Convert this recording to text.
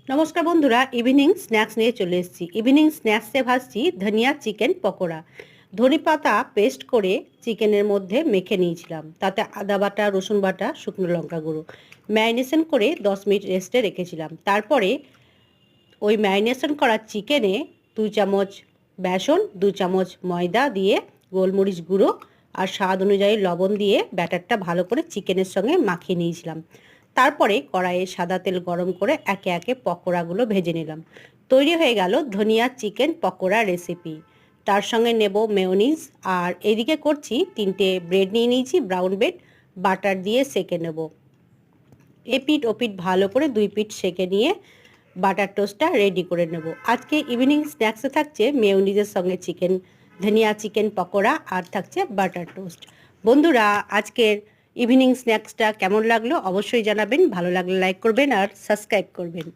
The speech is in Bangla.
নমস্কার বন্ধুরা, ইভিনিং স্ন্যাক্স নিয়ে চলে এসেছি। ইভিনিং স্ন্যাক্সে ভাজছি ধনিয়া চিকেন পকোড়া। ধনে পাতা পেস্ট করে চিকেনের মধ্যে মেখে নিয়েছিলাম, তাতে আদা বাটা, রসুন বাটা, শুকনো লঙ্কা গুঁড়ো ম্যারিনেশন করে 10 মিনিট রেস্টে রেখেছিলাম। তারপরে ওই ম্যারিনেশন করা চিকেনে 2 চামচ বেসন, 2 চামচ ময়দা দিয়ে গোলমরিচ গুঁড়ো আর স্বাদ অনুযায়ী লবণ দিয়ে ব্যাটারটা ভালো করে চিকেনের সঙ্গে মাখিয়ে নিয়েছিলাম। তারপরে কড়াইয়ে সাদা তেল গরম করে একে একে পকোড়াগুলো ভেজে নিলাম। তৈরি হয়ে গেল ধনিয়া চিকেন পকোড়া রেসিপি। তার সঙ্গে নেব মেয়োনিজ, আর এদিকে করছি 3টে ব্রেড নিয়ে নিয়েছি, ব্রাউন ব্রেড বাটার দিয়ে সেঁকে নেব। এপিঠ ওপিঠ ভালো করে 2 পিঠ সেঁকে নিয়ে বাটার টোস্টটা রেডি করে নেব। আজকে ইভিনিং স্ন্যাক্সে থাকছে মেয়োনিজের সঙ্গে চিকেন, ধনিয়া চিকেন পকোড়া, আর থাকছে বাটার টোস্ট। বন্ধুরা, আজকের ইভিনিং স্ন্যাক্সটা কেমন লাগলো অবশ্যই জানাবেন। ভালো লাগলে লাইক করবেন আর সাবস্ক্রাইব করবেন।